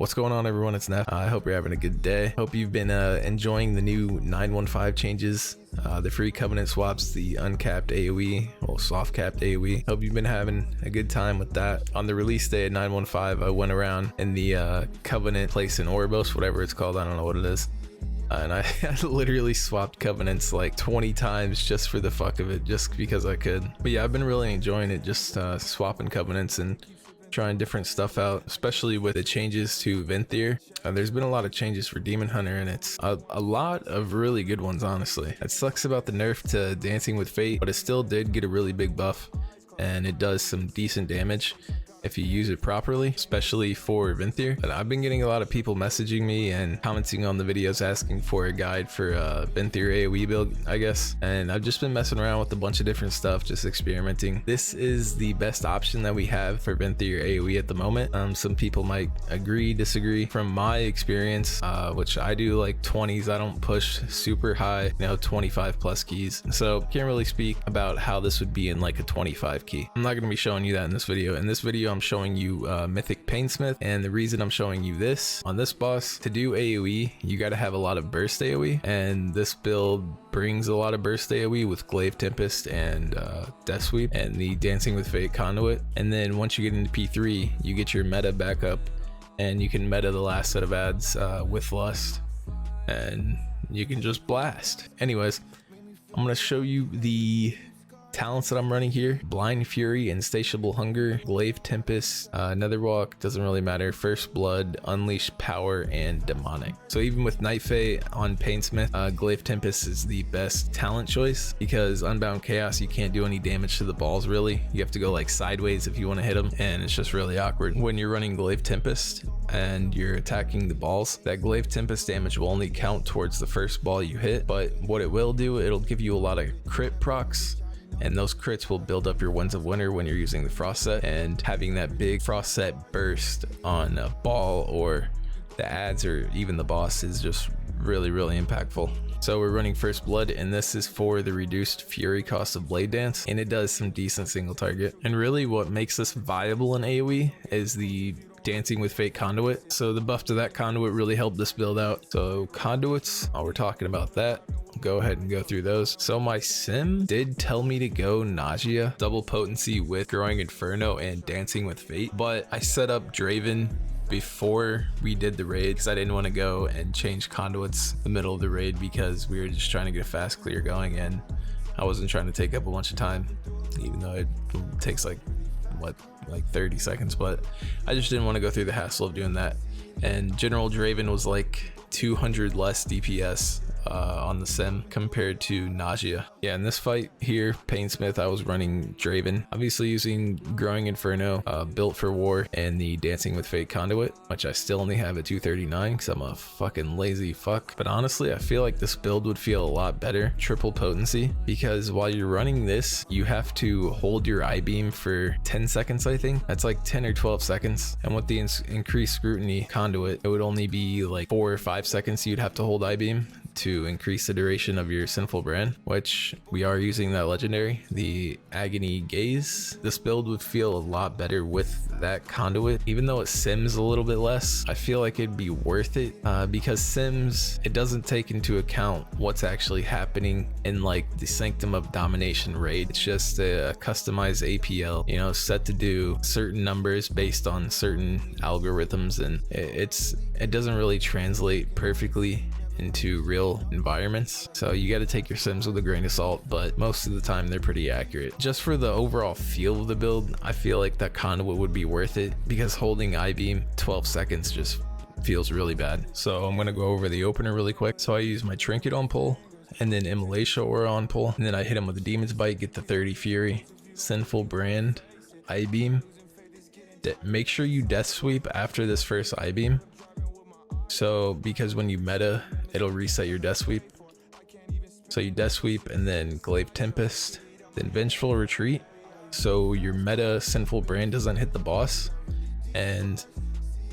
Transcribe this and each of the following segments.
What's going on, everyone? It's Neff. I hope you're having a good day. Hope you've been enjoying the new 915 changes, the free covenant swaps, the uncapped AOE, well, soft capped AOE. Hope you've been having a good time with that. On the release day at 915, I went around in the covenant place in Orbos, whatever it's called. I don't know what it is. And I literally swapped covenants like 20 times just for the fuck of it, just because I could. But yeah, I've been really enjoying it, just swapping covenants and trying different stuff out, especially with the changes to Venthyr. There's been a lot of changes for Demon Hunter, and it's a lot of really good ones, honestly. It sucks about the nerf to Dancing with Fate, but it still did get a really big buff, and it does some decent damage if you use it properly, especially for Venthyr. And I've been getting a lot of people messaging me and commenting on the videos asking for a guide for Venthyr AOE build, I guess. And I've just been messing around with a bunch of different stuff, just experimenting. This is the best option that we have for Venthyr AOE at the moment. Some people might agree, disagree. From my experience, which I do like 20s, I don't push super high, 25 plus keys. So can't really speak about how this would be in like a 25 key. I'm not gonna be showing you that in this video. In this video, I'm showing you Mythic Painsmith, and the reason I'm showing you this on this boss, to do AOE, you got to have a lot of burst AOE, and this build brings a lot of burst AOE with Glaive Tempest and Death Sweep and the Dancing with Fate Conduit. And then once you get into P3, you get your meta back up, and you can meta the last set of ads with Lust, and you can just blast. Anyways, I'm gonna show you the talents that I'm running here: Blind Fury, Insatiable Hunger, Glaive Tempest, Netherwalk, doesn't really matter, First Blood, Unleashed Power, and Demonic. So even with Night Fae on Painsmith, Glaive Tempest is the best talent choice, because Unbound Chaos, you can't do any damage to the balls really. You have to go like sideways if you want to hit them, and it's just really awkward. When you're running Glaive Tempest and you're attacking the balls, that Glaive Tempest damage will only count towards the first ball you hit, but what it will do, it'll give you a lot of crit procs, and those crits will build up your Winds of Winter when you're using the Frost set, and having that big Frost set burst on a ball or the ads or even the boss is just really impactful. So we're running First Blood, and this is for the reduced fury cost of Blade Dance, and it does some decent single target. And really what makes this viable in AoE is the Dancing with Fate Conduit. So the buff to that Conduit really helped this build out. So conduits, while we're talking about that, go ahead and go through those. So my sim did tell me to go Nausea, double potency with Growing Inferno and Dancing with Fate, but I set up Draven before we did the raid because I didn't want to go and change conduits in the middle of the raid, because we were just trying to get a fast clear going, and I wasn't trying to take up a bunch of time, even though it takes like 30 seconds, but I just didn't want to go through the hassle of doing that. And General Draven was like 200 less DPS on the sim compared to Nausea. Yeah, in this fight here, Painsmith, I was running Draven, obviously using Growing Inferno, built for war, and the Dancing with Fate Conduit, which I still only have at 239 because I'm a fucking lazy fuck. But honestly, I feel like this build would feel a lot better triple potency, because while you're running this, you have to hold your I-beam for 10 seconds, I think. That's like 10 or 12 seconds. And with the increased scrutiny Conduit, it would only be like 4 or 5 seconds you'd have to hold I-beam to increase the duration of your Sinful Brand, which we are using that legendary, the Agony Gaze. This build would feel a lot better with that Conduit. Even though it sims a little bit less, I feel like it'd be worth it, because sims, it doesn't take into account what's actually happening in like the Sanctum of Domination raid. It's just a customized APL, set to do certain numbers based on certain algorithms, and it doesn't really translate perfectly into real environments. So you got to take your sims with a grain of salt, but most of the time they're pretty accurate. Just for the overall feel of the build, I feel like that Conduit would be worth it, because holding I-beam 12 seconds just feels really bad. So I'm going to go over the opener really quick. So I use my Trinket on pull, and then Immolation Aura on pull, and then I hit him with a Demon's Bite, get the 30 Fury, Sinful Brand, I-beam. Make sure you Death Sweep after this first I-beam. So because when you meta, it'll reset your Death Sweep. So you Death Sweep and then Glaive Tempest, then Vengeful Retreat, so your meta Sinful Brand doesn't hit the boss, and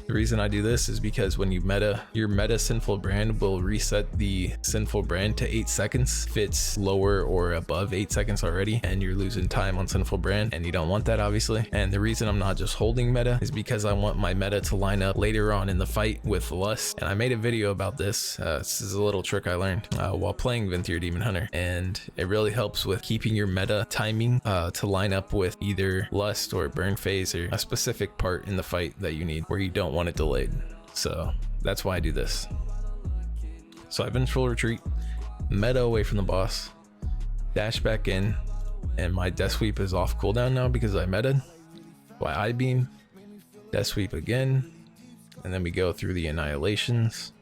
The reason I do this is because when you meta, your meta sinful brand will reset the sinful brand to 8 seconds. If it's lower or above 8 seconds already, and you're losing time on sinful brand, and you don't want that obviously. And the reason I'm not just holding meta is because I want my meta to line up later on in the fight with lust. And I made a video about this. This is a little trick I learned while playing Venthyr Demon Hunter, and it really helps with keeping your meta timing to line up with either lust or burn phase or a specific part in the fight that you need where you don't want it delayed. So that's why I do this. So I vengeful retreat, meta away from the boss, dash back in, and my death sweep is off cooldown now because I meted. So I I-beam, death sweep again, and then we go through the annihilations,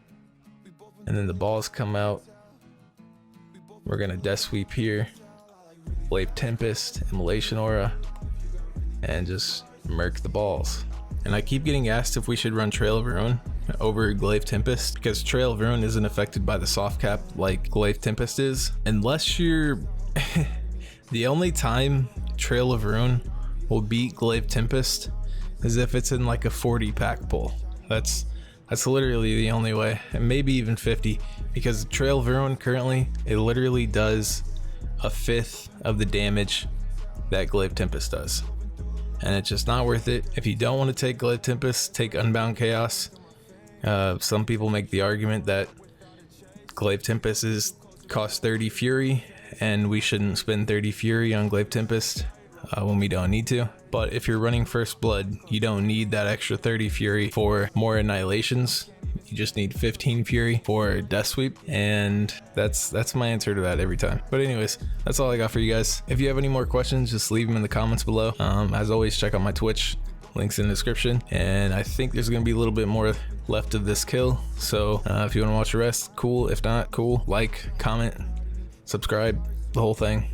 and then the balls come out. We're gonna death sweep here, Glaive Tempest, Immolation Aura, and just murk the balls. And I keep getting asked if we should run Trail of Ruin over Glaive Tempest because Trail of Ruin isn't affected by the soft cap like Glaive Tempest is, unless you're the only time Trail of Ruin will beat Glaive Tempest is if it's in like a 40 pack pull. That's literally the only way, and maybe even 50, because Trail of Ruin currently, it literally does a fifth of the damage that Glaive Tempest does. And it's just not worth it. If you don't want to take Glaive Tempest, take Unbound Chaos. Some people make the argument that Glaive Tempest costs 30 Fury, and we shouldn't spend 30 Fury on Glaive Tempest when we don't need to. But if you're running First Blood, you don't need that extra 30 Fury for more annihilations. You just need 15 Fury for Death Sweep, and that's my answer to that every time. But anyways, that's all I got for you guys. If you have any more questions, just leave them in the comments below. As always, check out my Twitch, links in the description, and I think there's gonna be a little bit more left of this kill. So if you want to watch the rest, cool. If not, cool. Like, comment, subscribe, the whole thing.